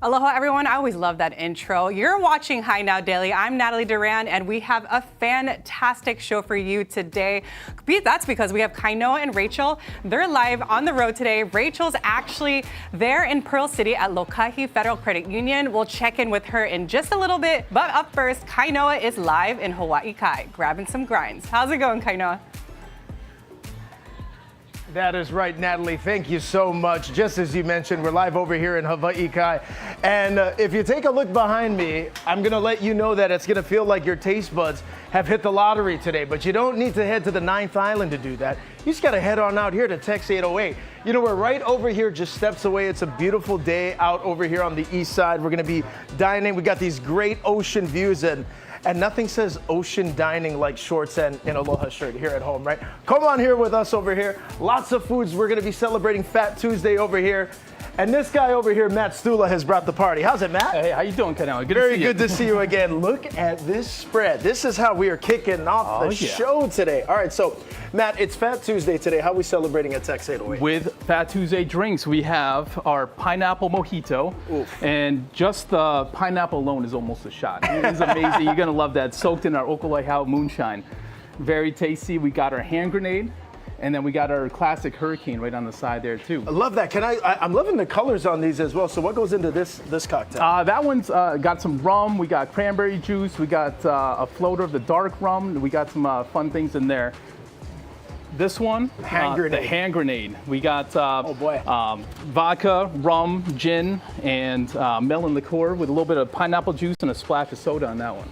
Aloha, everyone. I always love that intro. You're watching Hi Now Daily. I'm Natalie Duran, and we have a fantastic show for you today. That's because we have Kainoa and Rachel. They're live on the road today. Rachel's actually there in Pearl City at Lokahi Federal Credit Union. We'll check in with her in just a little bit. But up first, Kainoa is live in Hawaii Kai, grabbing some grinds. How's it going, Kainoa? That is right, Natalie. Thank you so much. Just as you mentioned, we're live over here in Hawaii Kai. And if you take a look behind me, I'm going to let you know that it's going to feel like your taste buds have hit the lottery today. But you don't need to head to the 9th Island to do that. You just got to head on out here to Tex 808. You know, we're right over here, just steps away. It's a beautiful day out over here on the east side. We're going to be dining. We got these great ocean views, and nothing says ocean dining like shorts and an Aloha shirt here at home, right? Come on here with us over here. Lots of foods. We're going to be celebrating Fat Tuesday over here. And this guy over here, Matt Stula, has brought the party. How's it, Matt? Hey, how you doing, Kainoa? Very good to see you again. Look at this spread. This is how we are kicking off the show today. All right, so, Matt, it's Fat Tuesday today. How are we celebrating at Tex 808? With Fat Tuesday drinks, we have our pineapple mojito. Oof. And just the pineapple alone is almost a shot. It is amazing. You're going to love that. Soaked in our Okolehau moonshine. Very tasty. We got our hand grenade. And then we got our classic hurricane right on the side there too. I love that. I'm loving the colors on these as well. So what goes into this cocktail? That one's got some rum. We got cranberry juice. We got a floater of the dark rum. We got some fun things in there. This one, the hand grenade. We got vodka, rum, gin, and melon liqueur with a little bit of pineapple juice and a splash of soda on that one.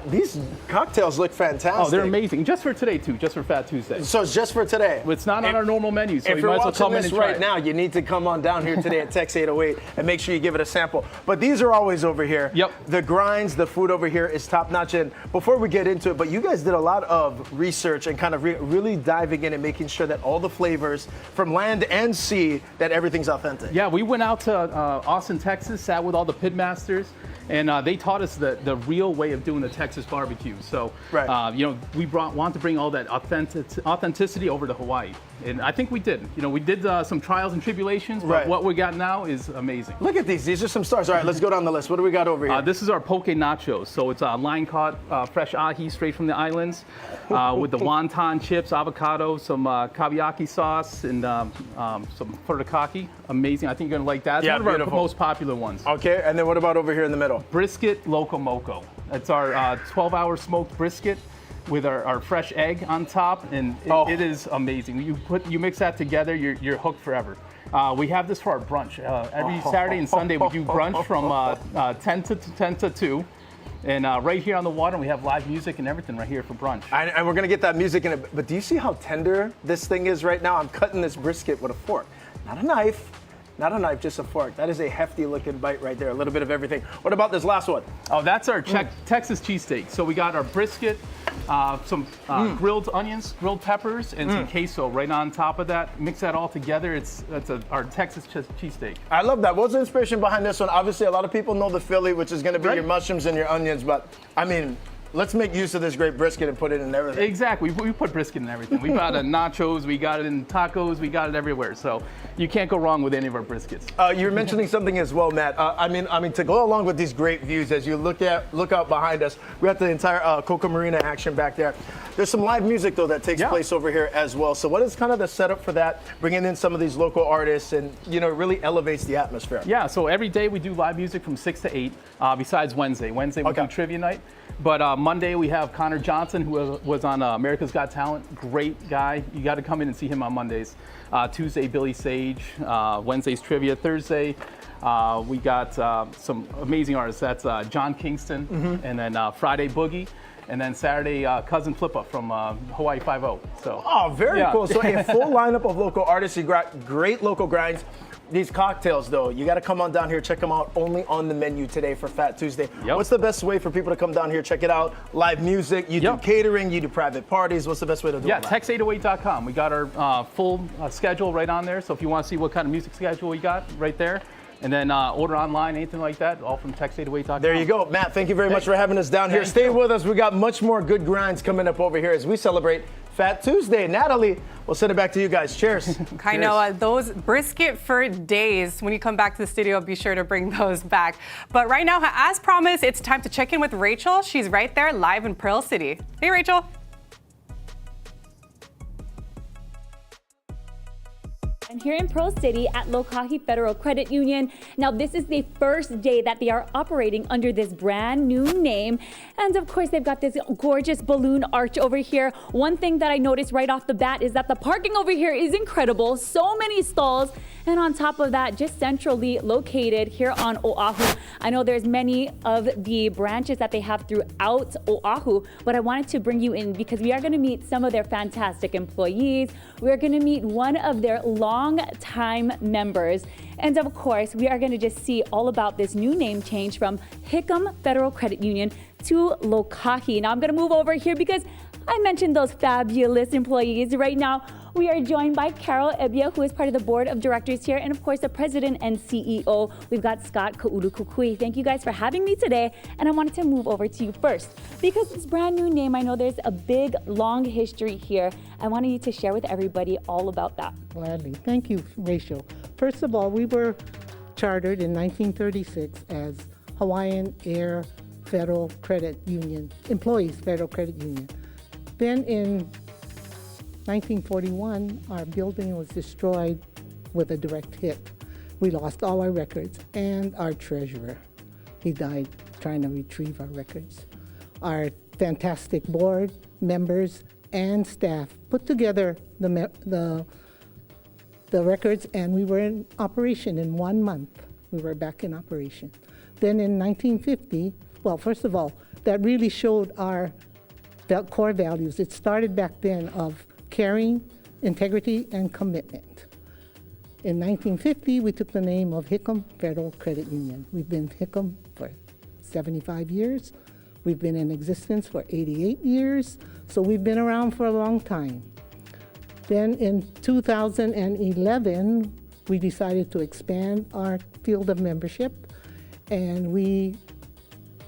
These cocktails look fantastic. Oh, they're amazing. Just for today, too. Just for Fat Tuesday. So it's just for today? It's not on our normal menu, so if you might as well come in and try right it. now, you need to come on down here today at Tex 808 and make sure you give it a sample. But these are always over here. Yep. The grinds, the food over here is top-notch. And before we get into it, but you guys did a lot of research and kind of really diving in and making sure that all the flavors from land and sea, that everything's authentic. Yeah, we went out to Austin, Texas, sat with all the pitmasters, and they taught us the real way of doing the Texas barbecue. So, you know, we want to bring all that authenticity over to Hawaii. And I think we did. You know, we did some trials and tribulations, but what we got now is amazing. Look at these. These are some stars. All right, let's go down the list. What do we got over here? This is our poke nachos. So it's line caught fresh ahi straight from the islands with the wonton chips, avocado, some kabiaki sauce, and some furikake. Amazing. I think you're going to like that. It's one of our most popular ones. Okay, and then what about over here in the middle? Brisket Loco Moco. It's our 12-hour smoked brisket with our fresh egg on top, and it is amazing. You mix that together, you're hooked forever. We have this for our brunch. Every Saturday and Sunday we do brunch from 10 to 2. And right here on the water, we have live music and everything right here for brunch. And we're going to get that music in it. But do you see how tender this thing is right now? I'm cutting this brisket with a fork, not a knife. Not a knife, just a fork. That is a hefty looking bite right there. A little bit of everything. What about this last one? Oh, that's our Texas cheesesteak. So we got our brisket, some grilled onions, grilled peppers, and some queso right on top of that. Mix that all together. That's our Texas cheesesteak. I love that. What's the inspiration behind this one? Obviously, a lot of people know the Philly, which is going to be your mushrooms and your onions. But, I mean, let's make use of this great brisket and put it in everything. Exactly. We put brisket in everything. We got it in nachos, we got it in tacos, we got it everywhere. So you can't go wrong with any of our briskets. You're mentioning something as well, Matt. I mean, to go along with these great views, as you look out behind us, we got the entire Coca Marina action back there. There's some live music, though, that takes place over here as well. So what is kind of the setup for that, bringing in some of these local artists and, you know, really elevates the atmosphere? Yeah, so every day we do live music from 6 to 8, besides Wednesday. Wednesday we do trivia night. But Monday we have Connor Johnson, who was on America's Got Talent. Great guy. You got to come in and see him on Mondays. Tuesday, Billy Sage. Wednesday's trivia. Thursday, we got some amazing artists. That's John Kingston. And then Friday, Boogie. And then Saturday, Cousin Flippa from Hawaii 5-0. So. Very cool. So a full lineup of local artists. You got great local grinds. These cocktails, though, you got to come on down here, check them out. Only on the menu today for Fat Tuesday. What's the best way for people to come down here, check it out? Live music, you do catering, you do private parties. What's the best way to do it? Tex808.com. We got our full schedule right on there. So if you want to see what kind of music schedule we got right there, And then order online, anything like that, all from Tex808.com. There you go. Matt, thank you very much for having us down here. Thank Stay you. with us. We got much more good grinds coming up over here as we celebrate Fat Tuesday. Natalie, we'll send it back to you guys. Cheers. I know those brisket for days. When you come back to the studio, be sure to bring those back. But right now, as promised, it's time to check in with Rachel. She's right there live in Pearl City. Hey, Rachel. I'm here in Pearl City at Lokahi Federal Credit Union. Now, this is the first day that they are operating under this brand new name. And of course, they've got this gorgeous balloon arch over here. One thing that I noticed right off the bat is that the parking over here is incredible. So many stalls. And on top of that, just centrally located here on Oahu. I know there's many of the branches that they have throughout Oahu, but I wanted to bring you in because we are going to meet some of their fantastic employees. We're going to meet one of their long-time members. And of course, we are going to just see all about this new name change from Hickam Federal Credit Union to Lokahi. Now I'm going to move over here because I mentioned those fabulous employees. Right now, we are joined by Carol Ebia, who is part of the board of directors here, and of course, the president and CEO. We've got Scott Kaulukukui. Thank you guys for having me today. And I wanted to move over to you first because this brand new name, I know there's a big, long history here. I wanted you to share with everybody all about that. Gladly. Thank you, Rachel. First of all, we were chartered in 1936 as Hawaiian Air Federal Credit Union, Employees Federal Credit Union. Then in 1941, our building was destroyed with a direct hit. We lost all our records and our treasurer. He died trying to retrieve our records. Our fantastic board members and staff put together the records, and we were in operation in 1 month. We were back in operation. Then in 1950, well, first of all, that really showed our core values. It started back then of caring, integrity, and commitment. In 1950, we took the name of Hickam Federal Credit Union. We've been Hickam for 75 years. We've been in existence for 88 years, so we've been around for a long time. Then in 2011, we decided to expand our field of membership, and we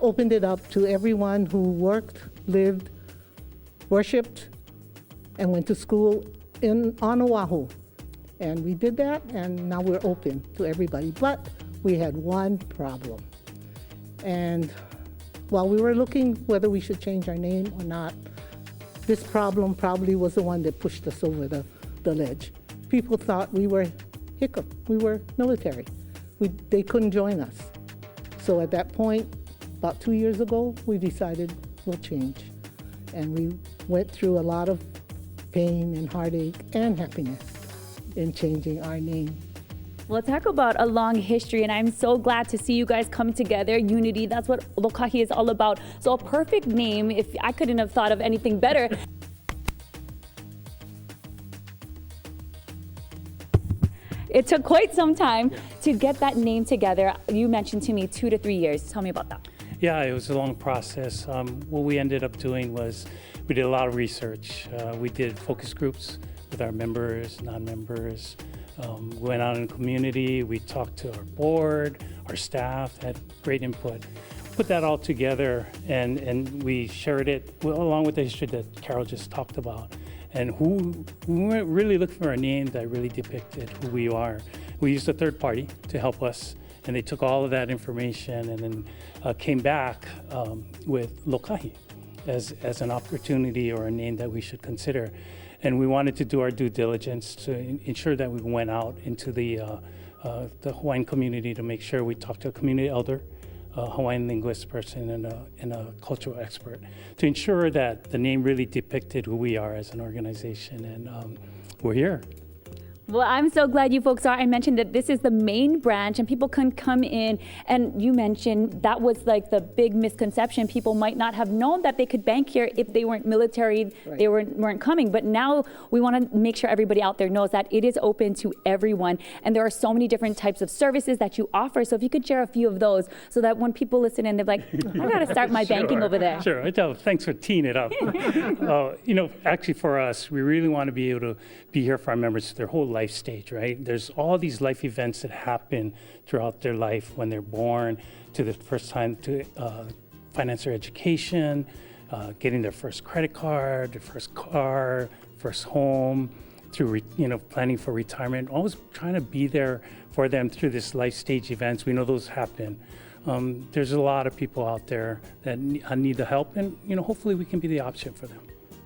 opened it up to everyone who worked, lived, worshipped, and went to school on Oahu. And we did that, and now we're open to everybody. But we had one problem. And while we were looking whether we should change our name or not, this problem probably was the one that pushed us over the ledge. People thought we were Hickam, we were military. They couldn't join us. So at that point, about 2 years ago, we decided we'll change. And we went through a lot of pain and heartache and happiness in changing our name. Well, talk about a long history, and I'm so glad to see you guys come together. Unity, that's what Lokahi is all about. So a perfect name, if I couldn't have thought of anything better. It took quite some time to get that name together. You mentioned to me 2 to 3 years. Tell me about that. Yeah, it was a long process. What we ended up doing was we did a lot of research. We did focus groups with our members, non-members. We went out in the community. We talked to our board, our staff, had great input. Put that all together and we shared it along with the history that Carol just talked about. And we weren't really looking for a name that really depicted who we are. We used a third party to help us, and they took all of that information and then came back with Lokahi as an opportunity or a name that we should consider. And we wanted to do our due diligence to ensure that we went out into the Hawaiian community to make sure we talked to a community elder, a Hawaiian linguist person, and a cultural expert to ensure that the name really depicted who we are as an organization. And we're here. Well, I'm so glad you folks are. I mentioned that this is the main branch and people can come in, and you mentioned that was like the big misconception. People might not have known that they could bank here if they weren't military, right. They weren't coming. But now we want to make sure everybody out there knows that it is open to everyone. And there are so many different types of services that you offer. So if you could share a few of those so that when people listen in, they're like, I got to start my banking over there. Sure, thanks for teeing it up. Actually for us, we really want to be able to be here for our members their whole life stage, right? There's all these life events that happen throughout their life when they're born, to the first time to finance their education, getting their first credit card, their first car, first home, through planning for retirement, always trying to be there for them through this life stage events. We know those happen. There's a lot of people out there that need the help, and hopefully we can be the option for them.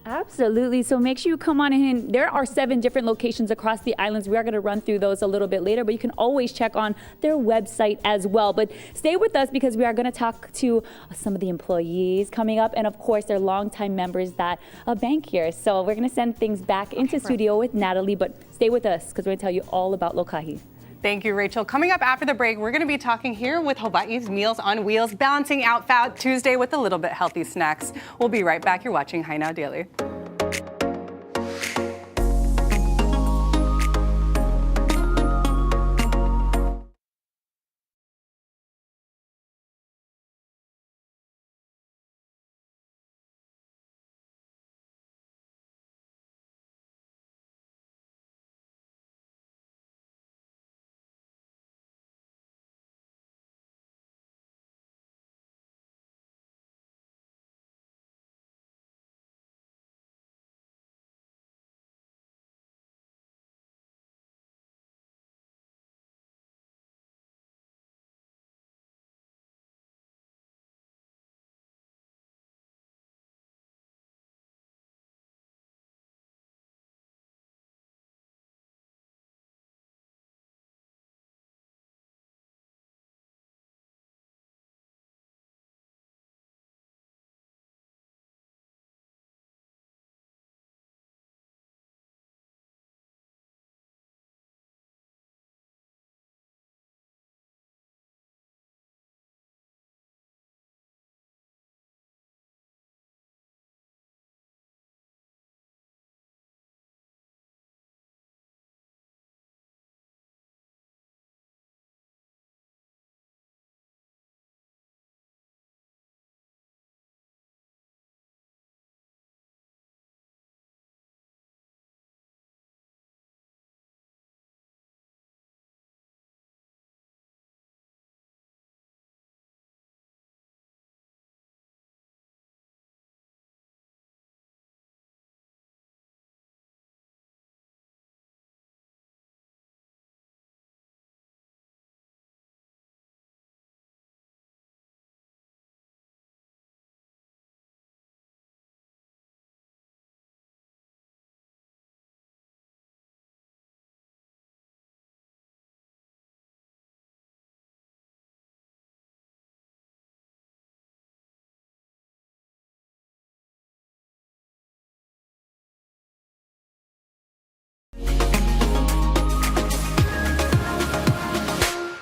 Absolutely. So make sure you come on in. There are 7 different locations across the islands. We are going to run through those a little bit later, but you can always check on their website as well. But stay with us because we are going to talk to some of the employees coming up, and of course, they're longtime members that bank here. So we're going to send things back into studio with Natalie, but stay with us because we're going to tell you all about Lokahi. Thank you, Rachel. Coming up after the break, we're going to be talking here with Hawaii's Meals on Wheels, balancing out Fat Tuesday with a little bit healthy snacks. We'll be right back. You're watching Hi Now Daily.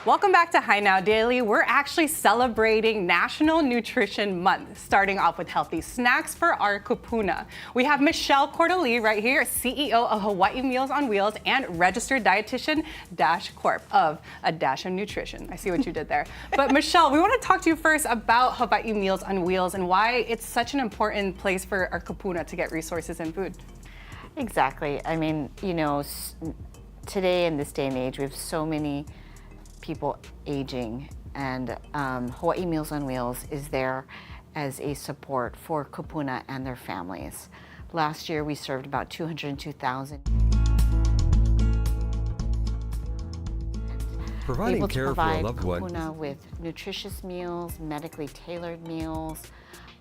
Welcome back to Hi Now Daily. We're actually celebrating National Nutrition Month, starting off with healthy snacks for our kupuna. We have Michelle Cordelli right here, CEO of Hawaii Meals on Wheels and registered dietitian Dash Corp of A Dash of Nutrition. I see what you did there. But Michelle, we want to talk to you first about Hawaii Meals on Wheels and why it's such an important place for our kupuna to get resources and food. Exactly. I mean, today in this day and age, we have so many people aging, and Hawaii Meals on Wheels is there as a support for kupuna and their families. Last year, we served about 202,000. Providing able to care for a provide loved one. kupuna with nutritious meals, medically tailored meals,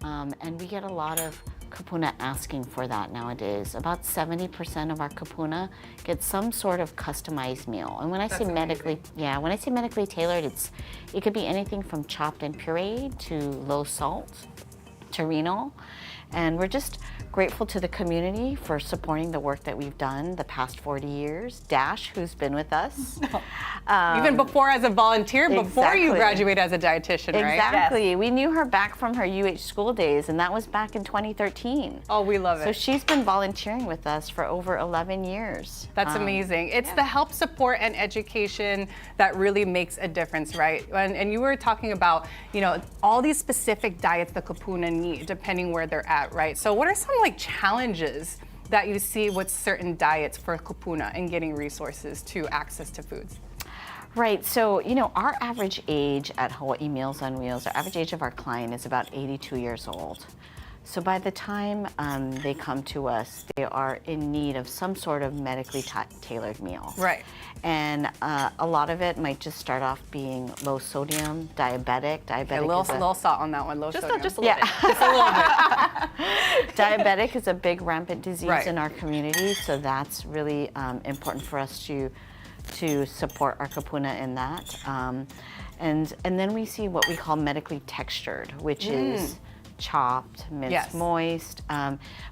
and we get a lot of kupuna asking for that nowadays. About 70% of our kupuna get some sort of customized meal. And when I say medically tailored, it could be anything from chopped and pureed to low salt to renal. And we're just grateful to the community for supporting the work that we've done the past 40 years. Dash, who's been with us. Even before as a volunteer, before you Exactly. graduated as a dietitian, right? Exactly. We knew her back from her UH school days, and that was back in 2013. Oh, we love So it. she's been volunteering with us for over 11 years. That's amazing. It's the help, support, and education that really makes a difference, right? And you were talking about, all these specific diets the kupuna need, depending where they're at, right? So what are some challenges that you see with certain diets for kupuna and getting resources to access to foods? Right, so our average age at Hawaii Meals on Wheels, our average age of our client is about 82 years old. So by the time they come to us, they are in need of some sort of medically tailored meal. Right. And a lot of it might just start off being low sodium, diabetic. A little salt on that one, low sodium. Just a little bit. Just a little bit. Diabetic is a big rampant disease Right. in our community, so that's really important for us to support our kupuna in that. And then we see what we call medically textured, which is chopped, minced, Yes. moist.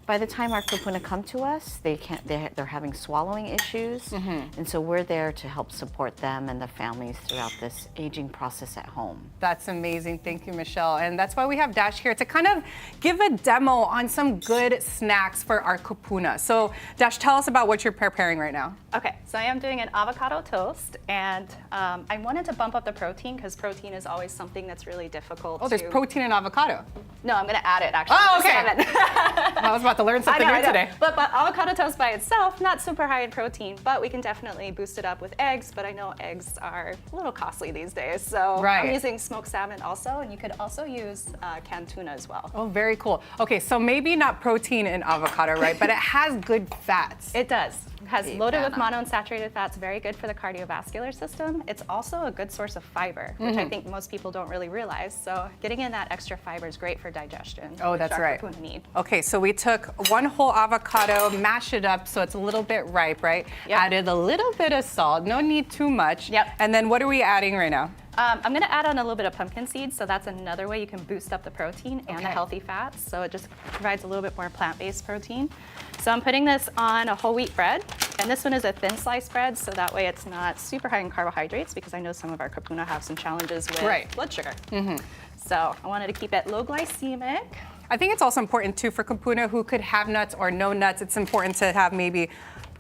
By the time our kupuna come to us, they're having swallowing issues, and so we're there to help support them and the families throughout this aging process at home. That's amazing. Thank you, Michelle. And that's why we have Dash here to kind of give a demo on some good snacks for our kupuna. So, Dash, tell us about what you're preparing right now. Okay, so I am doing an avocado toast, and I wanted to bump up the protein because protein is always something that's really difficult. Oh, there's protein in avocado. No, I'm going to add it actually. Oh, to okay. salmon. I was about to learn something new today. But avocado toast by itself, not super high in protein, but we can definitely boost it up with eggs. But I know eggs are a little costly these days, so Right. I'm using smoked salmon also, and you could also use canned tuna as well. Oh, very cool. Okay, so maybe not protein in avocado, right? But it has good fats. It does. It has Big loaded fan with monounsaturated fats, very good for the cardiovascular system. It's also a good source of fiber, which I think most people don't really realize. So getting in that extra fiber is great for digestion. Oh, which that's our right. kupuna need. Okay, so we took one whole avocado, mashed it up so it's a little bit ripe, right? Yep. Added a little bit of salt, no need too much. Yep. And then what are we adding right now? I'm going to add on a little bit of pumpkin seeds, so that's another way you can boost up the protein and the Okay. healthy fats. So it just provides a little bit more plant-based protein. So I'm putting this on a whole wheat bread, and this one is a thin slice bread, so that way it's not super high in carbohydrates, because I know some of our kupuna have some challenges with Right. blood sugar. So I wanted to keep it low glycemic. I think it's also important too for kupuna who could have nuts or no nuts. It's important to have maybe,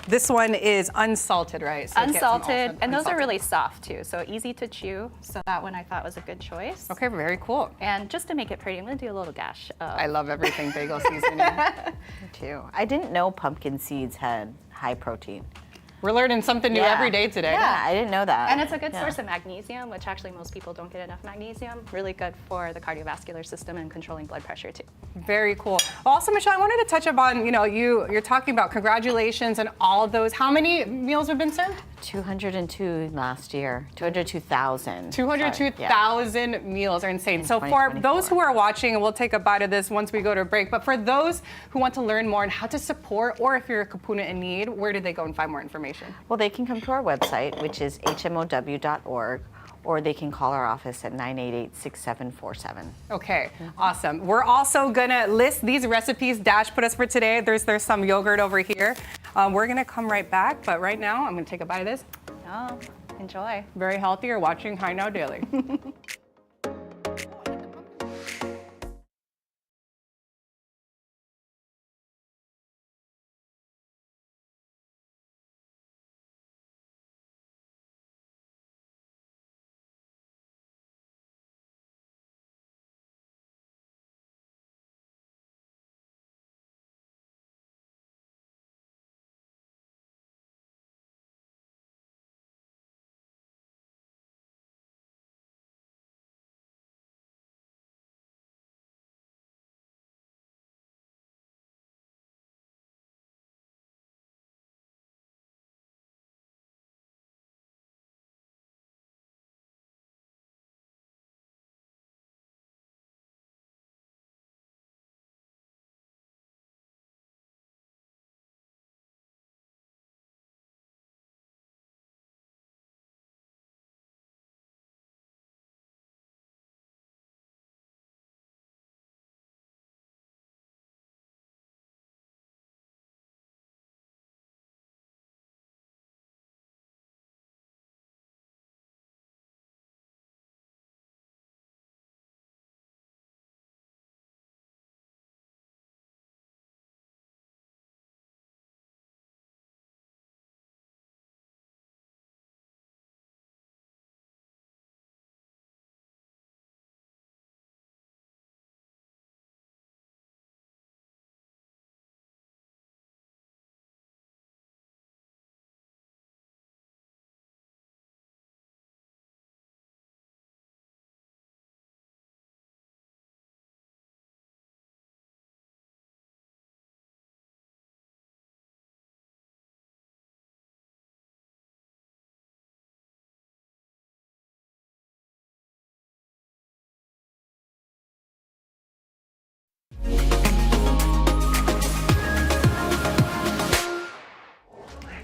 this one is unsalted, right? So it gets some Unsalted, and those are unsalted. really soft too, so easy to chew. So that one I thought was a good choice. Okay, very cool. And just to make it pretty, I'm going to do a little dash of I love everything bagel seasoning. Me too. I didn't know pumpkin seeds had high protein. We're learning something new every day today. Yeah, I didn't know that. And it's a good Yeah. source of magnesium, which actually most people don't get enough magnesium. Really good for the cardiovascular system and controlling blood pressure too. Very cool. Also, Michelle, I wanted to touch upon, you're talking about congratulations and all of those. How many meals have been served? 202 last year. 202,000. 202,000 meals are insane. So for 2024. those who are watching, and we'll take a bite of this once we go to break, but for those who want to learn more on how to support, or if you're a kupuna in need, where do they go and find more information? Well, they can come to our website, which is hmow.org, or they can call our office at 988-6747. Okay, awesome. We're also gonna list these recipes Dash put us for today. There's some yogurt over here. We're gonna come right back, but right now I'm gonna take a bite of this. Oh, enjoy. Very healthy. You're watching High Now Daily.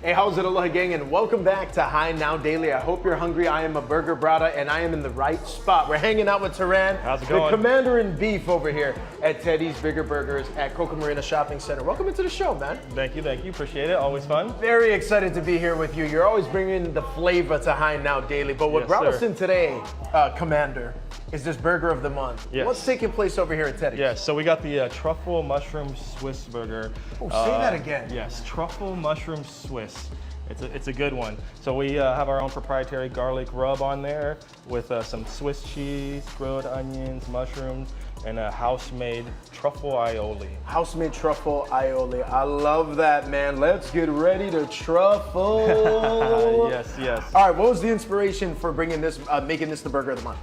Hey, how's it, Aloha gang, and welcome back to High Now Daily. I hope you're hungry. I am a burger brada, and I am in the right spot. We're hanging out with Taran, How's it the going? commander in beef over here at Teddy's Bigger Burgers at Coca Marina Shopping Center. Welcome into the show, man. Thank you, appreciate it, always fun. Very excited to be here with you. You're always bringing the flavor to High Now Daily, but what Yes, brought sir. us in today, Commander, is this Burger of the Month. Yes. What's taking place over here at Teddy's? Yes, so we got the truffle mushroom Swiss burger. Oh, say that again. Yes, truffle mushroom Swiss. It's a good one. So we have our own proprietary garlic rub on there with some Swiss cheese, grilled onions, mushrooms, and a house-made truffle aioli. House-made truffle aioli. I love that, man. Let's get ready to truffle. Yes, yes. All right, what was the inspiration for bringing this, making this the Burger of the Month?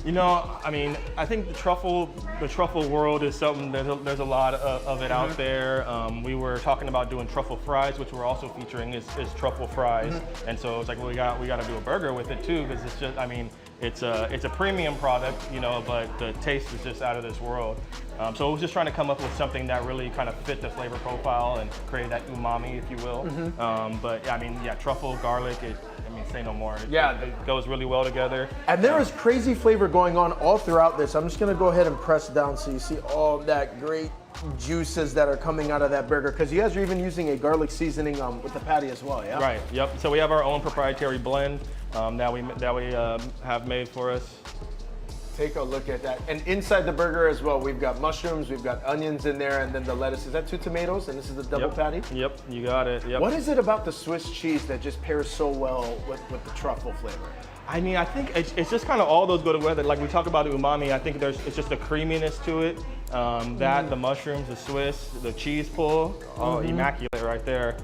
You know, I mean, I think the truffle world is something that there's a lot of it out there. We were talking about doing truffle fries, which we're also featuring is truffle fries, and so it's like, well, we got to do a burger with it too, because it's just, I mean, it's a premium product, you know, but the taste is just out of this world. So I was just trying to come up with something that really kind of fit the flavor profile and create that umami, if you will. But I mean, yeah, truffle, garlic, I mean, say no more. It goes really well together. And there is crazy flavor going on all throughout this. I'm just gonna go ahead and press down so you see all that great juices that are coming out of that burger, because you guys are even using a garlic seasoning with the patty as well, yeah? Right, yep. So we have our own proprietary blend that we have made for us. Take a look at that. And inside the burger as well, we've got mushrooms, we've got onions in there, and then the lettuce. Is that 2 tomatoes? And this is the double patty? Yep, you got it. Yep. What is it about the Swiss cheese that just pairs so well with the truffle flavor? I mean, I think it's just kind of all those go together. Like we talk about umami, I think it's just a creaminess to it. The mushrooms, the Swiss, the cheese pull, immaculate right there.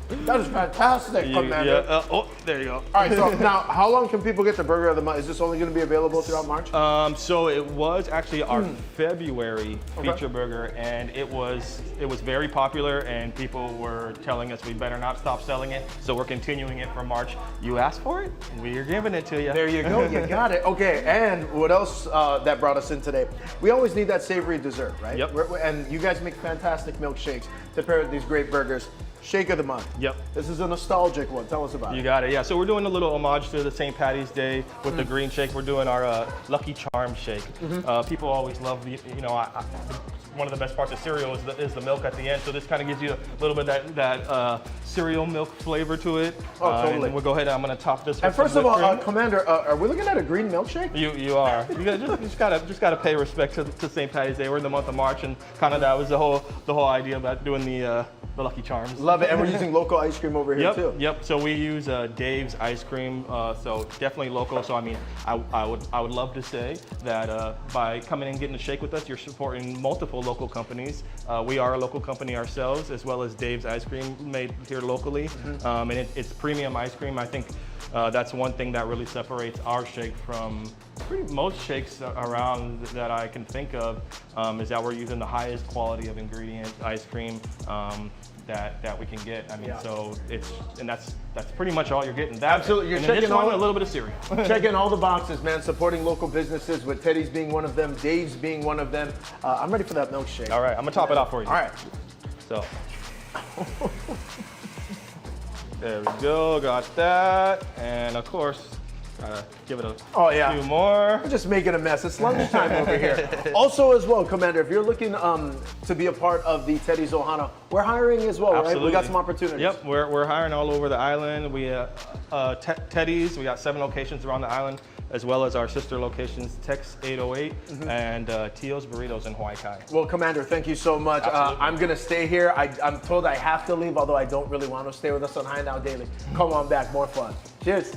That is fantastic, Commander. Oh, there you go. All right, so now, how long can people get the Burger of the Month? Is this only going to be available throughout March? So it was actually our February feature burger, and it was very popular, and people were telling us we better not stop selling it. So we're continuing it for March. You asked for it, we're giving it to you. There you go, you got it. Okay, and what else that brought us in today? We always need that savory dessert, right? Yep. And you guys make fantastic milkshakes to pair with these great burgers. Shake of the month. Yep. This is a nostalgic one. Tell us about it. You got it, yeah. So we're doing a little homage to the St. Patty's Day with the green shake. We're doing our Lucky Charm shake. People always love the, you know, one of the best parts of cereal is the milk at the end. So this kind of gives you a little bit of that cereal milk flavor to it. Oh, totally. And we'll go ahead and I'm going to top this with And first some of all, whipped cream. Commander, are we looking at a green milkshake? You are. You just gotta pay respect to St. Patty's Day. We're in the month of March, and kind of that was the whole idea about doing the Lucky Charms. Love it, and we're using local ice cream over here too. Yep. So we use Dave's ice cream, so definitely local. So I mean, I would love to say that by coming and getting a shake with us, you're supporting multiple local companies. We are a local company ourselves, as well as Dave's ice cream made here locally, and it's premium ice cream. I think that's one thing that really separates our shake from most shakes around that I can think of, is that we're using the highest quality of ingredient ice cream that we can get. I mean, so that's pretty much all you're getting. Absolutely, you're and checking this one, all a little bit of cereal. Checking all the boxes, man. Supporting local businesses, with Teddy's being one of them, Dave's being one of them. I'm ready for that milkshake. All right, I'm gonna top it off for you. All right. So. There we go, got that. And of course, gotta give it a few more. We're just making a mess. It's lunchtime over here. Also as well, Commander, if you're looking to be a part of the Teddy's Ohana, we're hiring as well, Absolutely. right? We got some opportunities. Yep, we're hiring all over the island. We Teddy's, we got 7 locations around the island, as well as our sister locations, Tex 808 and Tio's Burritos in Hawaii Kai. Well, Commander, thank you so much. I'm going to stay here. I'm told I have to leave, although I don't really want to stay with us on High Now Daily. Come on back, more fun. Cheers.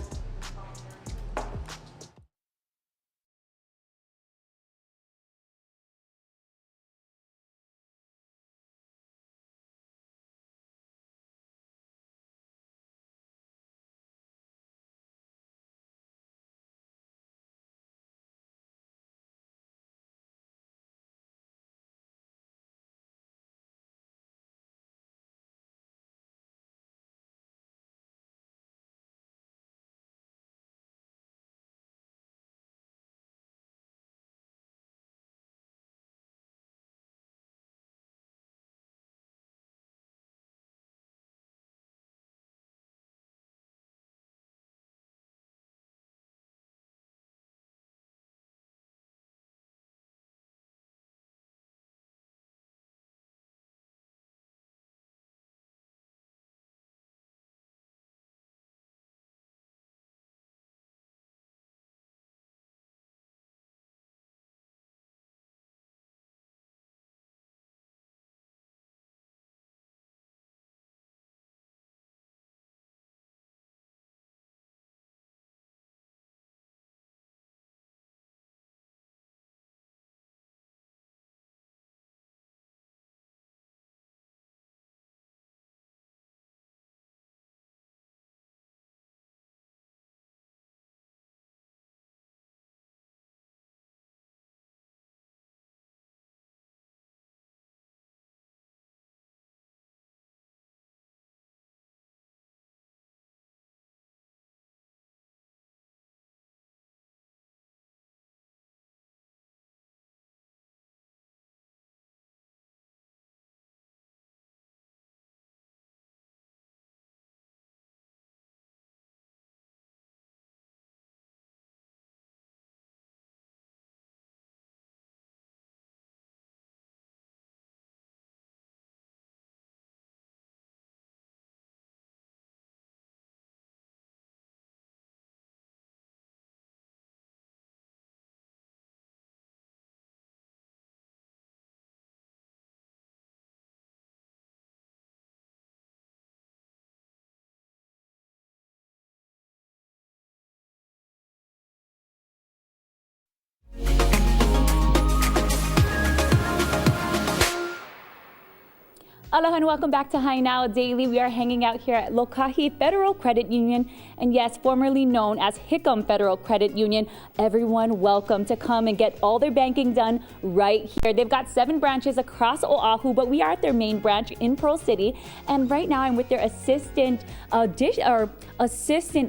Aloha and welcome back to Hi Now Daily. We are hanging out here at Lokahi Federal Credit Union, and yes, formerly known as Hickam Federal Credit Union. Everyone welcome to come and get all their banking done right here. They've got 7 branches across Oahu, but we are at their main branch in Pearl City. And right now I'm with their assistant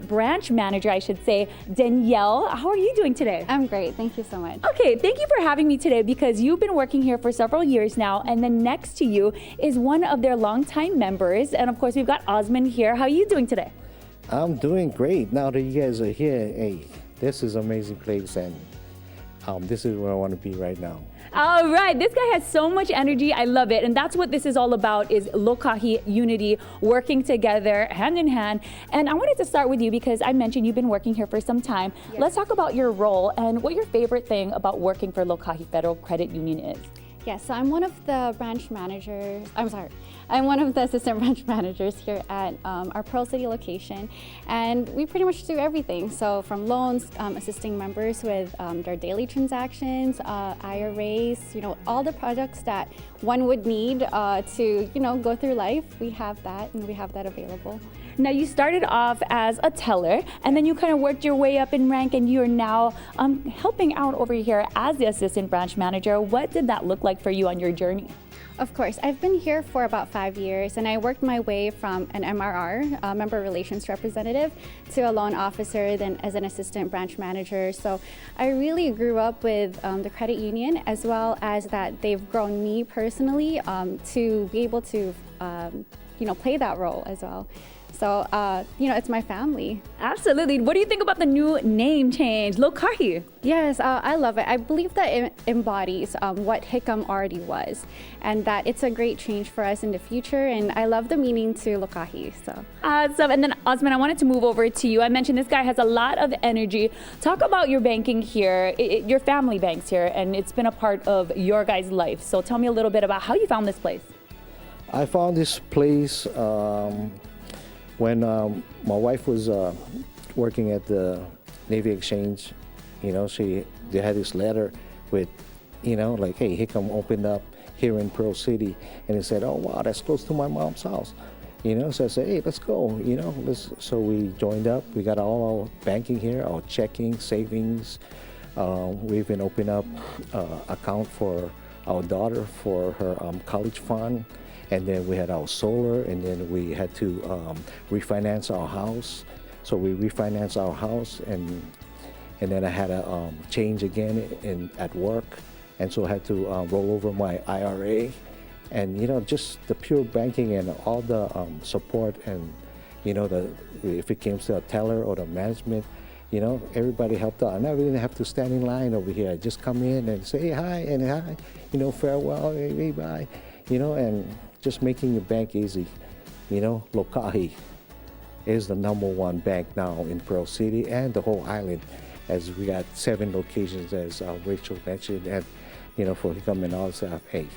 branch manager, I should say, Danielle. How are you doing today? I'm great. Thank you so much. Okay, thank you for having me today because you've been working here for several years now, and then next to you is one of their longtime members, and of course we've got Osman here. How are you doing today? I'm doing great. Now that you guys are here, hey, this is an amazing place, and this is where I want to be right now. All right, this guy has so much energy. I love it, and that's what this is all about: is Lokahi unity, working together, hand in hand. And I wanted to start with you because I mentioned you've been working here for some time. Yes. Let's talk about your role and what your favorite thing about working for Lokahi Federal Credit Union is. Yes, so I'm one of the branch managers. I'm one of the assistant branch managers here at our Pearl City location, and we pretty much do everything. So from loans, assisting members with their daily transactions, IRAs, all the products that one would need to, go through life. We have that, and we have that available. Now, you started off as a teller, and then you kind of worked your way up in rank, and you're now helping out over here as the assistant branch manager. What did that look like for you on your journey? Of course, I've been here for about 5 years, and I worked my way from an MRR, member relations representative, to a loan officer, then as an assistant branch manager. So I really grew up with the credit union, as well as that they've grown me personally to be able to, play that role as well. So, it's my family. Absolutely. What do you think about the new name change, Lokahi? Yes, I love it. I believe that it embodies what Hickam already was, and that it's a great change for us in the future. And I love the meaning to Lokahi. So, awesome. And then, Osman, I wanted to move over to you. I mentioned this guy has a lot of energy. Talk about your banking here. Your family banks here, and it's been a part of your guys' life. So tell me a little bit about how you found this place. I found this place when my wife was working at the Navy Exchange. They had this letter with, like, hey, Hickam opened up here in Pearl City, and he said, oh wow, that's close to my mom's house. So I said, hey, let's go. So we joined up. We got all our banking here, our checking, savings. We even opened up account for our daughter for her college fund. And then we had our solar, and then we had to refinance our house. So we refinanced our house, and then I had a change again at work, and so I had to roll over my IRA, and just the pure banking and all the support, and if it came to a teller or the management, everybody helped out. I never didn't have to stand in line over here. I just come in and say, hey, hi, and hi, farewell, hey, bye, and just making your bank easy. Lokahi is the #1 bank now in Pearl City and the whole island, as we got 7 locations, as Rachel mentioned, and for Hickam and all stuff. Hey,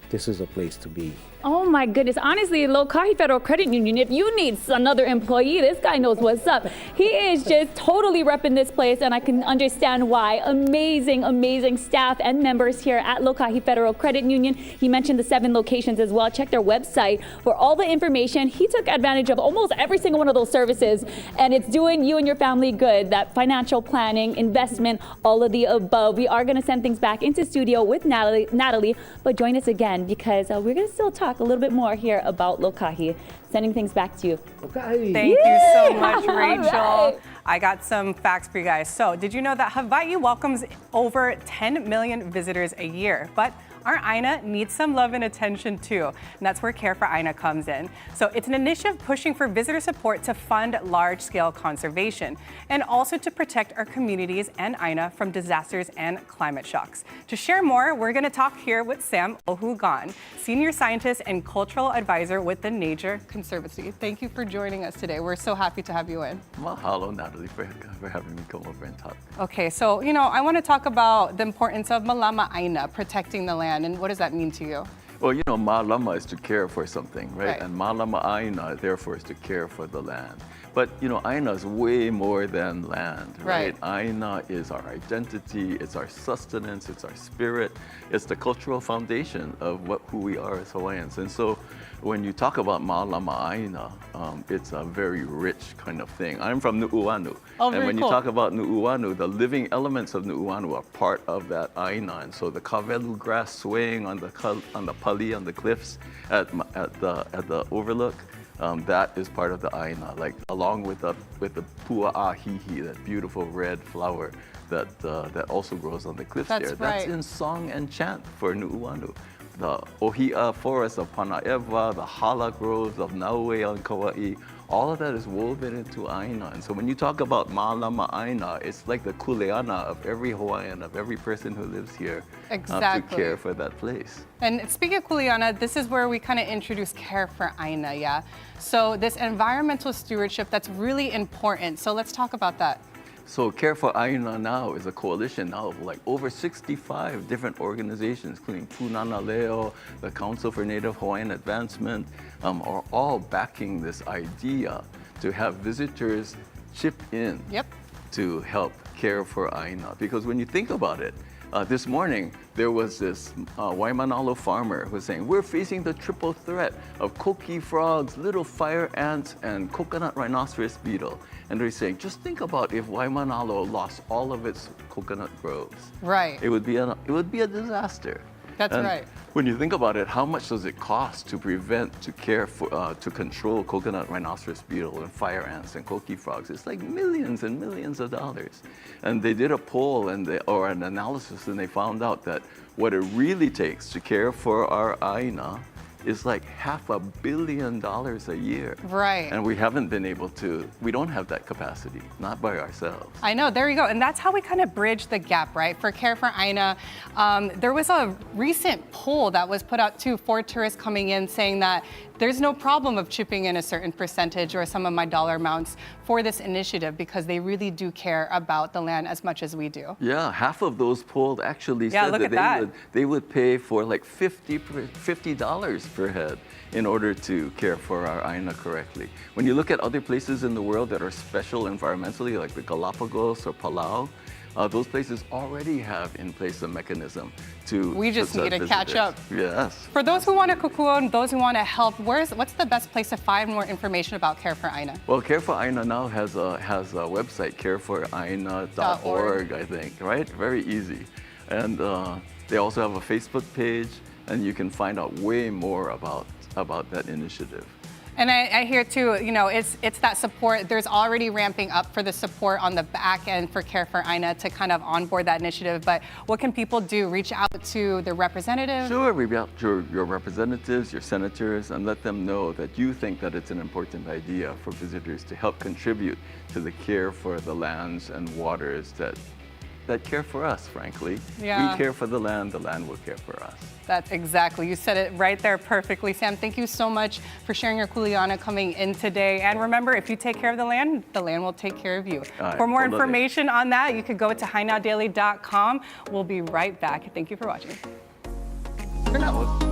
this is a place to be. Oh my goodness. Honestly, Lokahi Federal Credit Union, if you need another employee, this guy knows what's up. He is just totally repping this place, and I can understand why. Amazing, amazing staff and members here at Lokahi Federal Credit Union. He mentioned the 7 locations as well. Check their website for all the information. He took advantage of almost every single one of those services, and it's doing you and your family good. That financial planning, investment, all of the above. We are going to send things back into studio with Natalie, but join us again because we're going to still talk a little bit more here about Lokahi. Sending things back to you. Lokahi. Thank you so much, Rachel. Right. I got some facts for you guys. So, did you know that Hawaii welcomes over 10 million visitors a year? But our Aina needs some love and attention too, and that's where Care for Aina comes in. So it's an initiative pushing for visitor support to fund large-scale conservation and also to protect our communities and Aina from disasters and climate shocks. To share more, we're going to talk here with Sam Ohugan, Senior Scientist and Cultural Advisor with the Nature Conservancy. Thank you for joining us today. We're so happy to have you in. Mahalo, Natalie, for having me come over and talk. Okay, so, I want to talk about the importance of Malama Aina, protecting the land, and what does that mean to you? Well, you know, Ma'alama is to care for something, right? Right. And Ma'alama Aina, therefore, is to care for the land. But, you know, Aina is way more than land, right? Aina is our identity, it's our sustenance, it's our spirit, it's the cultural foundation of who we are as Hawaiians. And so when you talk about Ma'alama Aina, it's a very rich kind of thing. I'm from Nu'uanu. Oh, and very when cool. you talk about Nu'uanu, the living elements of Nu'uanu are part of that Aina. And so the kawelu grass swaying on the pali, on the cliffs at the overlook, that is part of the Aina, like along with the pua'ahihi, that beautiful red flower that also grows on the cliffs That's there. right. That's in song and chant for Nu'uanu. The Ohia forest of Panaewa, the hala groves of Naue on Kauai, all of that is woven into Aina. And so when you talk about Ma'alama Aina, it's like the kuleana of every Hawaiian, of every person who lives here, to care for that place. And speaking of kuleana, this is where we kind of introduce care for Aina, yeah? So this environmental stewardship, that's really important. So let's talk about that. So Care for Aina now is a coalition now of like over 65 different organizations, including Punana Leo, the Council for Native Hawaiian Advancement, are all backing this idea to have visitors chip in to help care for Aina. Because when you think about it, this morning, there was this Waimanalo farmer who was saying, we're facing the triple threat of koki frogs, little fire ants, and coconut rhinoceros beetle. And they're saying, just think about if Waimanalo lost all of its coconut groves. Right. It would be a disaster. That's right. When you think about it, how much does it cost to prevent, to care for, to control coconut rhinoceros beetle and fire ants and koki frogs? It's like millions and millions of dollars. And they did a poll or an analysis, and they found out that what it really takes to care for our Aina is like $500 million a year. Right. And we haven't been able to, we don't have that capacity, not by ourselves. I know, there you go. And that's how we kind of bridge the gap, right? For Care for Aina, there was a recent poll that was put out too for tourists coming in saying that there's no problem of chipping in a certain percentage or some of my dollar amounts for this initiative because they really do care about the land as much as we do. Yeah, half of those polled actually said that they would pay for like $50 per head in order to care for our Aina correctly. When you look at other places in the world that are special environmentally, like the Galapagos or Palau, those places already have in place a mechanism to We just need to catch up. Yes. For those who want to kukua and those who want to help, what's the best place to find more information about Care for Aina? Well, Care for Aina now has a website, careforoina.org, I think, right? Very easy. And they also have a Facebook page, and you can find out way more about that initiative. And I hear too, you know, it's that support. There's already ramping up for the support on the back end for Care for Aina to kind of onboard that initiative. But what can people do? Reach out to the representative? Sure, reach out to your representatives, your senators, and let them know that you think that it's an important idea for visitors to help contribute to the care for the lands and waters that care for us, frankly. Yeah. We care for the land will care for us. That's exactly, you said it right there perfectly, Sam. Thank you so much for sharing your kuleana coming in today. And remember, if you take care of the land will take care of you. For more information on that, you could go to hinowdaily.com. We'll be right back. Thank you for watching. For now.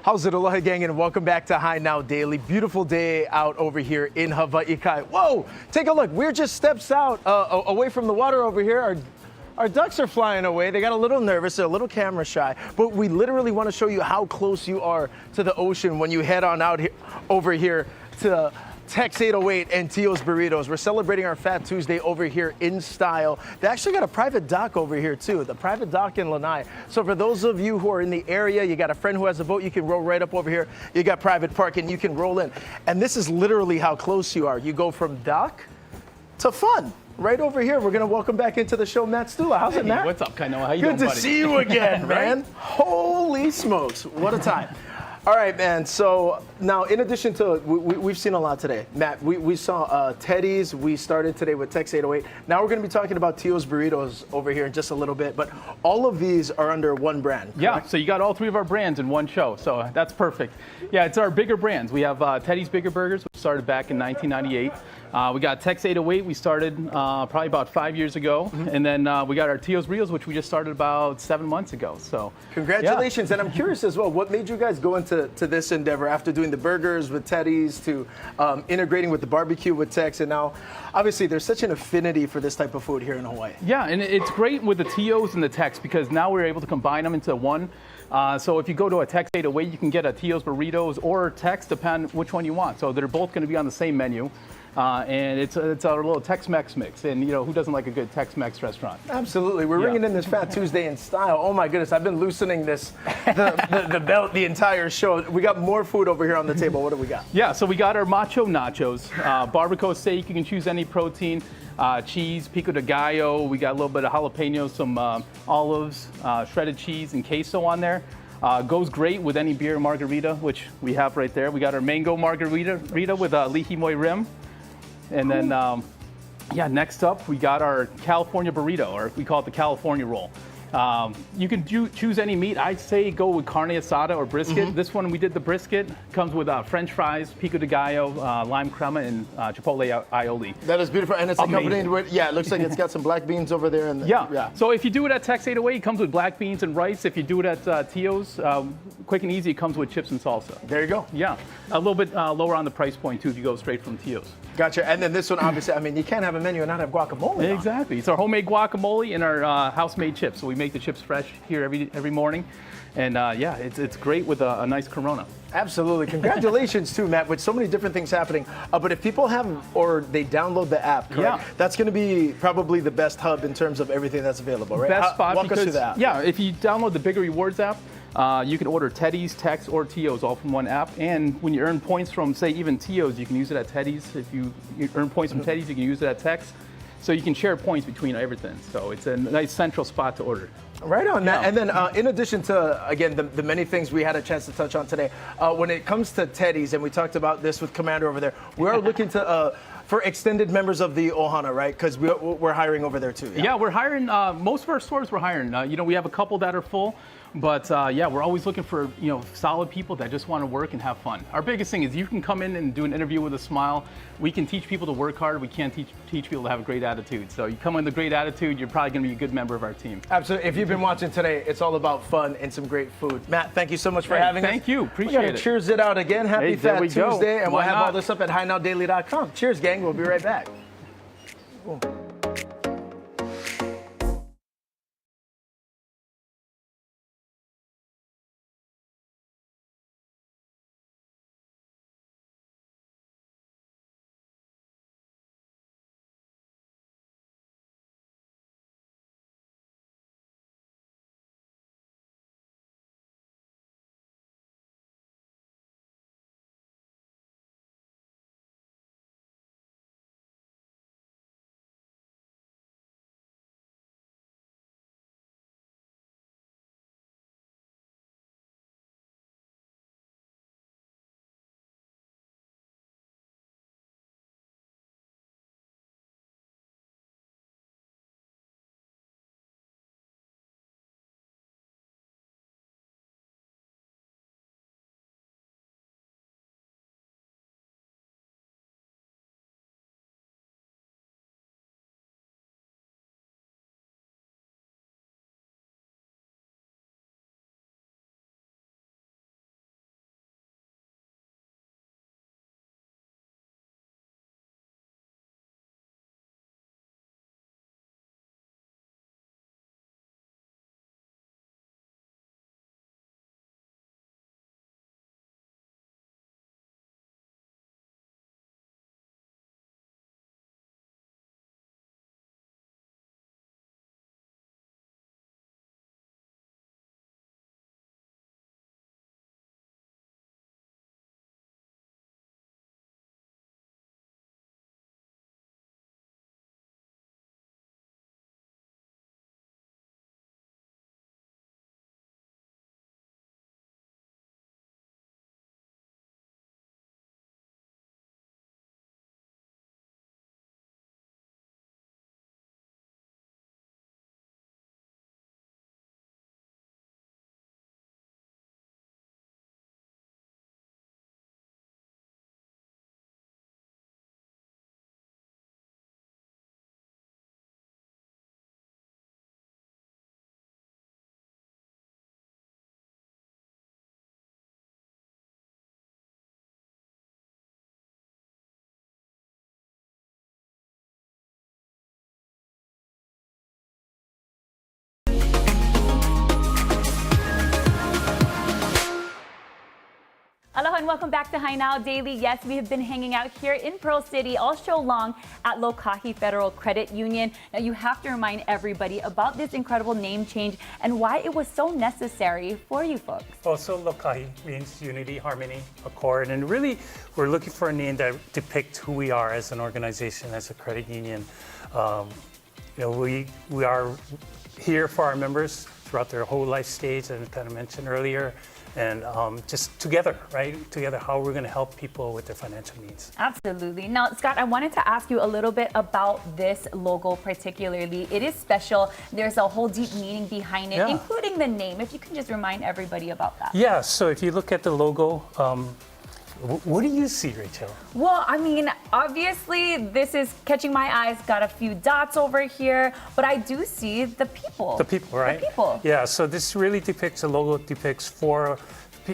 How's it, Aloha gang, and welcome back to High Now Daily. Beautiful day out over here in Hawaii Kai. Whoa, take a look. We're just steps out away from the water over here. Our ducks are flying away. They got a little nervous, they're a little camera shy, but we literally want to show you how close you are to the ocean when you head on out here, over here to Tex 808 and Tio's Burritos. We're celebrating our Fat Tuesday over here in style. They actually got a private dock over here too, the private dock in Lanai. So for those of you who are in the area, you got a friend who has a boat, you can row right up over here. You got private parking, you can roll in. And this is literally how close you are. You go from dock to fun. Right over here, we're gonna welcome back into the show Matt Stula. How's it, Matt? What's up, Kainoa? How you Good doing, to buddy? see you again, man. Right? Holy smokes, what a time. All right, man. So now, in addition to, we've seen a lot today. Matt, we saw Teddy's. We started today with Tex 808. Now we're going to be talking about Tio's Burritos over here in just a little bit. But all of these are under one brand, correct? Yeah, so you got all three of our brands in one show. So that's perfect. Yeah, it's our bigger brands. We have Teddy's Bigger Burgers, which started back in 1998. We got Tex 808, we started probably about 5 years ago. And then we got our Tio's Burritos, which we just started about 7 months ago. So congratulations. Yeah. And I'm curious as well, what made you guys go into this endeavor after doing the burgers with Teddy's to integrating with the barbecue with Tex? And now, obviously, there's such an affinity for this type of food here in Hawaii. Yeah, and it's great with the Tio's and the Tex because now we're able to combine them into one. So if you go to a Tex 808, you can get a Tio's Burritos or Tex, depending which one you want. So they're both going to be on the same menu. And it's our little Tex-Mex mix. And, you know, who doesn't like a good Tex-Mex restaurant? Absolutely. We're ringing in this Fat Tuesday in style. Oh, my goodness. I've been loosening the belt the entire show. We got more food over here on the table. What do we got? Yeah, so we got our macho nachos. Barbacoa steak. You can choose any protein. Cheese, pico de gallo. We got a little bit of jalapeno, some olives, shredded cheese, and queso on there. Goes great with any beer margarita, which we have right there. We got our mango margarita with lihi moi rim. And then, yeah, next up, we got our California burrito, or we call it the California roll. You can choose any meat. I'd say go with carne asada or brisket. This one, we did the brisket. Comes with French fries, pico de gallo, lime crema, and chipotle aioli. That is beautiful. And it's accompanied with, yeah, it looks like it's got some black beans over there. And yeah. So if you do it at Tex 808, it comes with black beans and rice. If you do it at Tio's, quick and easy, it comes with chips and salsa. There you go. Yeah. A little bit lower on the price point, too, if you go straight from Tio's. Gotcha. And then this one, obviously, I mean, you can't have a menu and not have guacamole. Exactly. It's our homemade guacamole and our house-made chips. So we make the chips fresh here every morning. And yeah, it's great with a nice Corona. Absolutely. Congratulations too, Matt, with so many different things happening. But if people have, or they download the app, correct? Yeah. That's going to be probably the best hub in terms of everything that's available, right? Best spot Walk because, us through the app. Yeah, if you download the Bigger Rewards app, you can order Teddy's, Tex, or Tio's all from one app. And when you earn points from, say, even Tio's, you can use it at Teddy's. If you earn points from Teddy's, you can use it at Tex. So you can share points between everything. So it's a nice central spot to order. Right on, Matt. And then in addition to, again, the many things we had a chance to touch on today, when it comes to Teddy's, and we talked about this with Commander over there, we are looking to for extended members of the Ohana, right? Because we're hiring over there too. Yeah, we're hiring. Most of our stores we're hiring. You know, we have a couple that are full. But yeah, we're always looking for, you know, solid people that just want to work and have fun. Our biggest thing is you can come in and do an interview with a smile. We can teach people to work hard. We can't teach people to have a great attitude. So you come in with a great attitude, you're probably going to be a good member of our team. Absolutely. If you've been watching today, it's all about fun and some great food. Matt, thank you so much for having us. Thank you. Appreciate it. Cheers it out again. Happy Fat Tuesday. And Why we'll have not? all this up at HighNowDaily.com. Cheers, gang. We'll be right back. Cool. Aloha and welcome back to Hi Now Daily. Yes, we have been hanging out here in Pearl City all show long at Lokahi Federal Credit Union. Now you have to remind everybody about this incredible name change and why it was so necessary for you folks. Well, so Lokahi means unity, harmony, accord, and really we're looking for a name that depicts who we are as an organization, as a credit union. We are here for our members throughout their whole life stage, and kind of mentioned earlier, and just together, right? Together, how we're going to help people with their financial needs. Absolutely. Now, Scott, I wanted to ask you a little bit about this logo particularly. It is special. There's a whole deep meaning behind it, including the name. If you can just remind everybody about that. Yeah, so if you look at the logo, what do you see, Rachel? Well, I mean, obviously, this is catching my eyes. Got a few dots over here, but I do see the people. The people, right? The people. Yeah, so this really depicts, the logo depicts four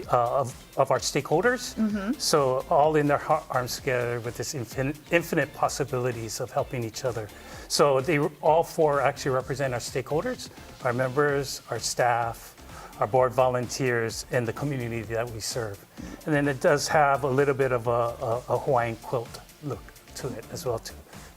of our stakeholders. So all in their arms together with this infinite possibilities of helping each other. So all four actually represent our stakeholders, our members, our staff, our board volunteers, and the community that we serve. And then it does have a little bit of a Hawaiian quilt look to it as well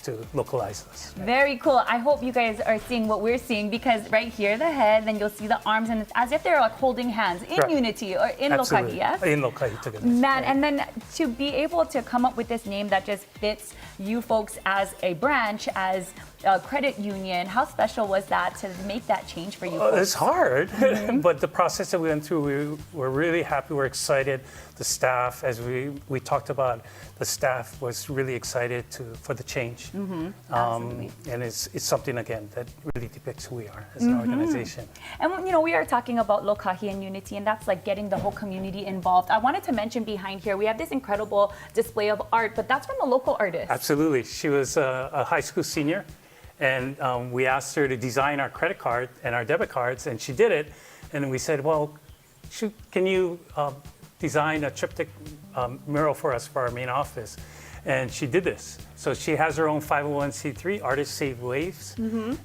to localize us. Very cool. I hope you guys are seeing what we're seeing, because right here, the head, then you'll see the arms, and it's as if they're like holding hands in unity or in Lokahi, yes? In Lokahi together. Man, and then to be able to come up with this name that just fits you folks as a branch, as a credit union, how special was that to make that change for you folks? It's hard, but the process that we went through, we're really happy, we're excited. The staff, as we talked about, the staff was really excited for the change. And it's something, again, that really depicts who we are as an organization. And we are talking about Lokahi and unity, and that's like getting the whole community involved. I wanted to mention behind here, we have this incredible display of art, but that's from a local artist. Absolutely. She was a high school senior, and we asked her to design our credit card and our debit cards, and she did it. And we said, well, can you design a triptych mural for us for our main office? And she did this. So she has her own 501c3, Artists Save Waves.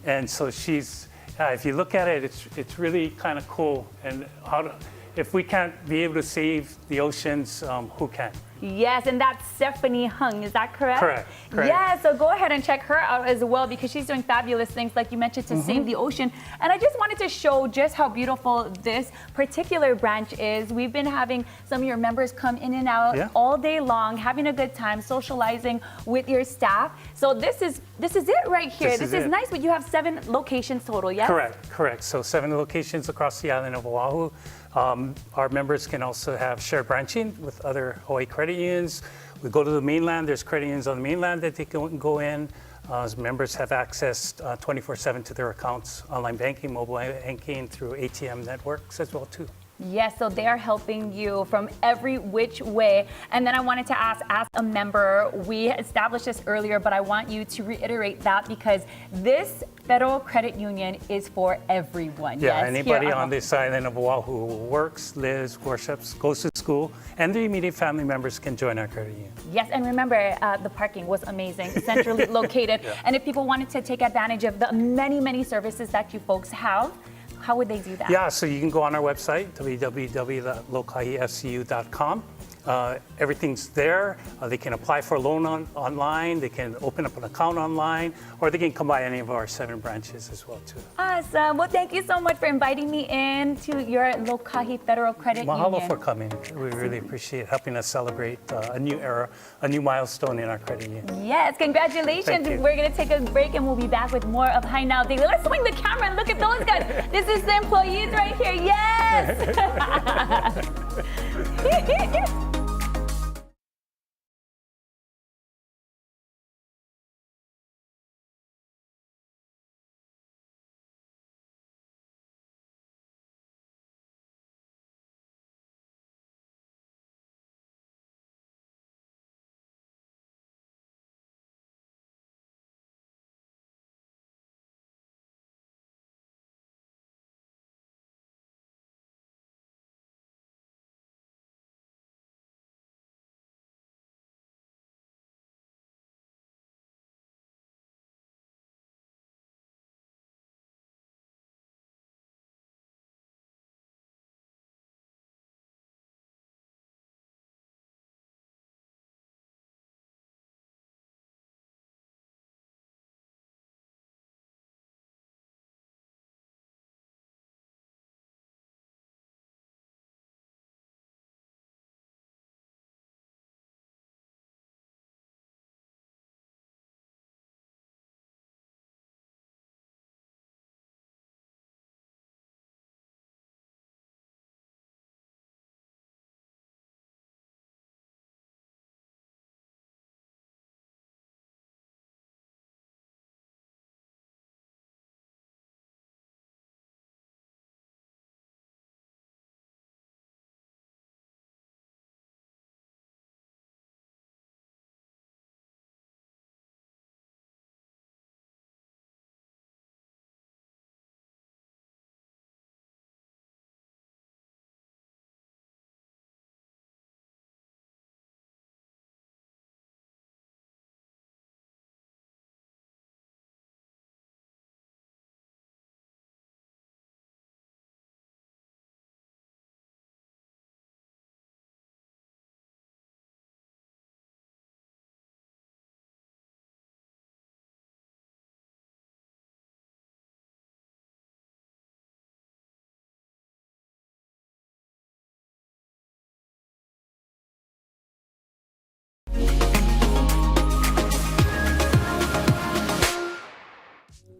And so she's, if you look at it, it's really kind of cool. And if we can't be able to save the oceans, who can? Yes, and that's Stephanie Hung, is that correct? Correct. Yeah, so go ahead and check her out as well, because she's doing fabulous things, like you mentioned, to save the ocean. And I just wanted to show just how beautiful this particular branch is. We've been having some of your members come in and out all day long, having a good time, socializing with your staff. So this is it right here. This is nice, but you have 7 locations total, yes? Correct. So 7 locations across the island of Oahu. Our members can also have shared branching with other Hawaii credit unions. We go to the mainland. There's credit unions on the mainland that they can go in. Members have access 24/7 to their accounts, online banking, mobile banking, through ATM networks as well too. Yes, so they are helping you from every which way. And then I wanted to ask, as a member, we established this earlier, but I want you to reiterate that, because this Federal Credit Union is for everyone. Yeah, anybody on this island of Oahu who works, lives, worships, goes to school, and their immediate family members can join our credit union. Yes, and remember, the parking was amazing, centrally located. And if people wanted to take advantage of the many, many services that you folks have, how would they do that? Yeah, so you can go on our website, www.lokahifcu.com. Everything's there. They can apply for a loan online. They can open up an account online, or they can come by any of our 7 branches as well too. Awesome. Well, thank you so much for inviting me in to your Lokahi Federal Credit Union. Mahalo for coming. We really appreciate helping us celebrate a new era, a new milestone in our credit union. Yes, congratulations. We're going to take a break, and we'll be back with more of Hi Now Daily. Let's swing the camera and look at those guys. This is the employees right here. Yes.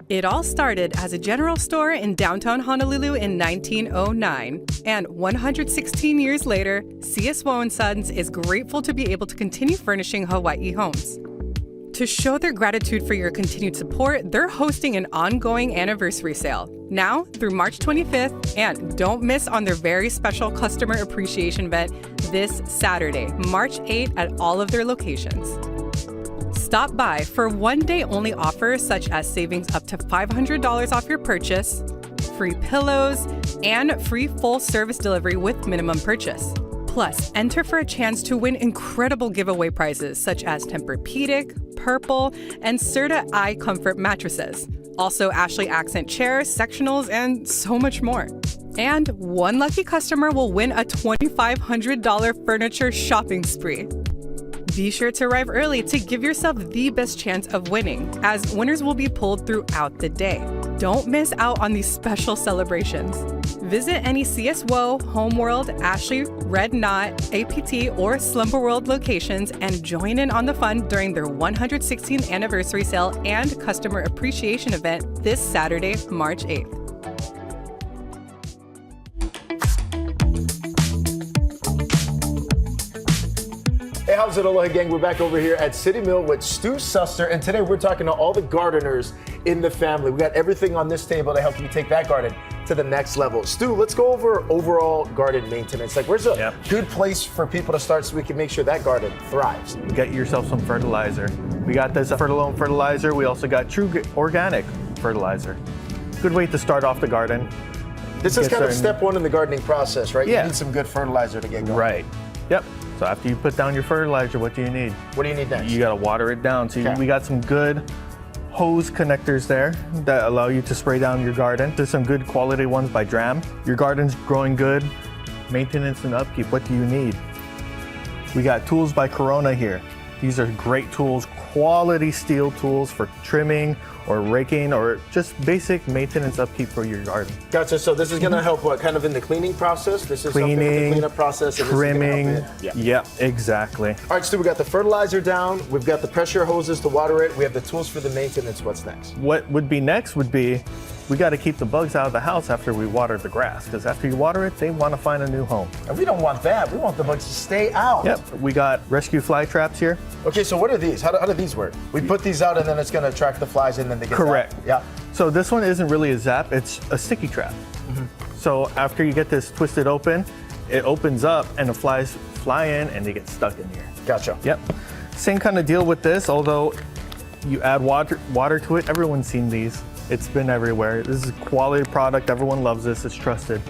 It all started as a general store in downtown Honolulu in 1909. And 116 years later, C.S. Sons is grateful to be able to continue furnishing Hawaii homes. To show their gratitude for your continued support, they're hosting an ongoing anniversary sale, now through March 25th, and don't miss on their very special customer appreciation event this Saturday, March 8th at all of their locations. Stop by for one-day only offers such as savings up to $500 off your purchase, free pillows, and free full-service delivery with minimum purchase. Plus, enter for a chance to win incredible giveaway prizes such as Tempur-Pedic, Purple, and Serta Eye Comfort mattresses. Also, Ashley Accent chairs, sectionals, and so much more. And one lucky customer will win a $2,500 furniture shopping spree. Be sure to arrive early to give yourself the best chance of winning, as winners will be pulled throughout the day. Don't miss out on these special celebrations. Visit any CSWO, Homeworld, Ashley, Red Knot, APT, or Slumber World locations and join in on the fun during their 116th anniversary sale and customer appreciation event this Saturday, March 8th. Hey, how's it, Aloha gang? We're back over here at City Mill with Stu Suster, and today we're talking to all the gardeners in the family. We got everything on this table to help you take that garden to the next level. Stu, let's go over overall garden maintenance. Like, where's a good place for people to start so we can make sure that garden thrives? Get yourself some fertilizer. We got this Fertilome fertilizer. We also got True Organic fertilizer. Good way to start off the garden. This is kind of step one in the gardening process, right? Yeah. You need some good fertilizer to get going. Right. Yep. So after you put down your fertilizer, what do you need? What do you need next? You got to water it down. So we got some good hose connectors there that allow you to spray down your garden. There's some good quality ones by Dram. Your garden's growing good. Maintenance and upkeep, what do you need? We got tools by Corona here. These are great tools, quality steel tools for trimming or raking or just basic maintenance upkeep for your garden. Gotcha. So this is going to help what? Kind of in the cleaning process? This is cleaning, something in the cleanup process. Trimming. Yeah, exactly. All right, Stu, we got the fertilizer down. We've got the pressure hoses to water it. We have the tools for the maintenance. What's next? What would be next would be we got to keep the bugs out of the house after we water the grass, because after you water it, they want to find a new home. And we don't want that. We want the bugs to stay out. Yep. We got rescue fly traps here. Okay, so what are these? How do these work? We put these out and then it's going to attract the flies and then they get Correct. zapped. Yeah. So this one isn't really a zap, it's a sticky trap. So after you get this twisted open, it opens up and the flies fly in and they get stuck in here. Gotcha. Yep. Same kind of deal with this, although you add water to it. Everyone's seen these. It's been everywhere. This is a quality product. Everyone loves this. It's trusted.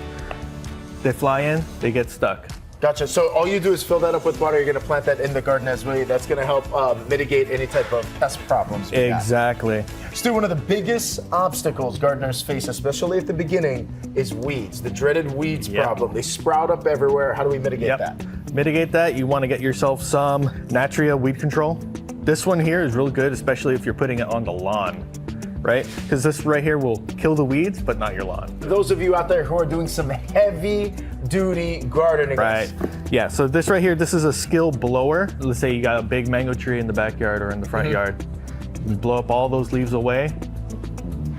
They fly in, they get stuck. Gotcha. So all you do is fill that up with water. You're going to plant that in the garden as well. That's going to help mitigate any type of pest problems. Exactly. Stu, one of the biggest obstacles gardeners face, especially at the beginning, is weeds. The dreaded weeds problem. They sprout up everywhere. How do we mitigate that? Mitigate that, you want to get yourself some Natria weed control. This one here is really good, especially if you're putting it on the lawn, right? Because this right here will kill the weeds, but not your lawn. Those of you out there who are doing some heavy duty gardening. Right. Yeah, so this right here, this is a skill blower. Let's say you got a big mango tree in the backyard or in the front yard. You blow up all those leaves away,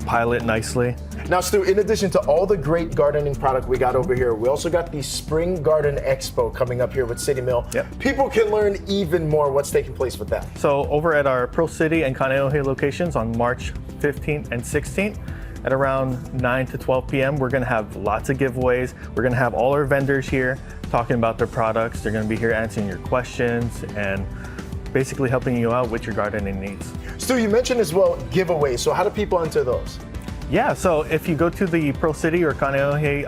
pile it nicely. Now, Stu, in addition to all the great gardening product we got over here, we also got the Spring Garden Expo coming up here with City Mill. Yep. People can learn even more. What's taking place with that? So over at our Pearl City and Kaneohe locations on March 15th and 16th at around 9 to 12 p.m., we're going to have lots of giveaways. We're going to have all our vendors here talking about their products. They're going to be here answering your questions and basically helping you out with your gardening needs. Stu, you mentioned as well giveaways. So how do people enter those? Yeah, so if you go to the Pearl City or Kaneohe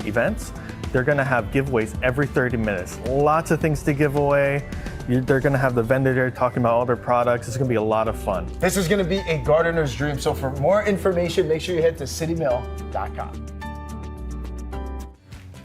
events, they're gonna have giveaways every 30 minutes. Lots of things to give away. They're gonna have the vendor there talking about all their products. It's gonna be a lot of fun. This is gonna be a gardener's dream. So for more information, make sure you head to citymill.com.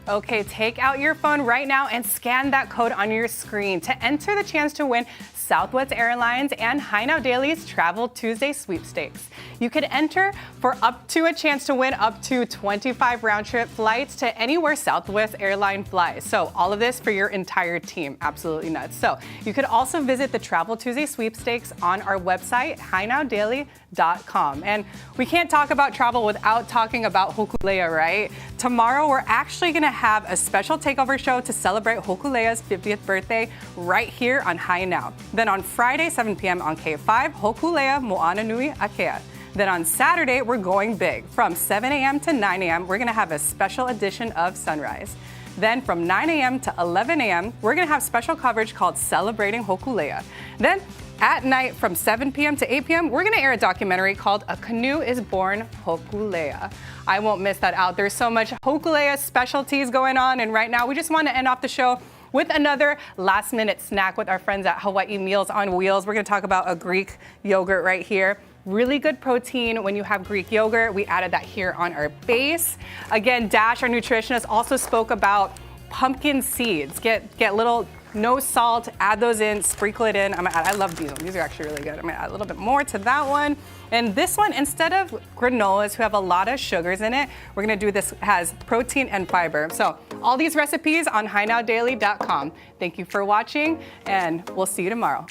Okay, take out your phone right now and scan that code on your screen to enter the chance to win Southwest Airlines, and Hi Now Daily's Travel Tuesday sweepstakes. You could enter for up to a chance to win up to 25 round-trip flights to anywhere Southwest Airline flies. So all of this for your entire team. Absolutely nuts. So you could also visit the Travel Tuesday sweepstakes on our website, hinowdaily.com. And we can't talk about travel without talking about Hokulea, right? Tomorrow, we're actually going to have a special takeover show to celebrate Hokulea's 50th birthday right here on Hi Now. Then on Friday, 7 p.m. on K5, Hokulea Moana Nui Akea. Then on Saturday, we're going big. From 7 a.m. to 9 a.m., we're going to have a special edition of Sunrise. Then from 9 a.m. to 11 a.m., we're going to have special coverage called Celebrating Hokulea. Then at night from 7 p.m. to 8 p.m., we're going to air a documentary called A Canoe is Born Hokulea. I won't miss that out. There's so much Hokulea specialties going on, and right now we just want to end off the show with another last-minute snack with our friends at Hawaii Meals on Wheels. We're going to talk about a Greek yogurt right here. Really good protein when you have Greek yogurt. We added that here on our base. Again, Dash, our nutritionist, also spoke about pumpkin seeds. Get little, no salt, add those in, sprinkle it in. I love these. These are actually really good. I'm gonna add a little bit more to that one. And this one, instead of granolas who have a lot of sugars in it, we're gonna do this, has protein and fiber. So all these recipes on hinowdaily.com. Thank you for watching, and we'll see you tomorrow.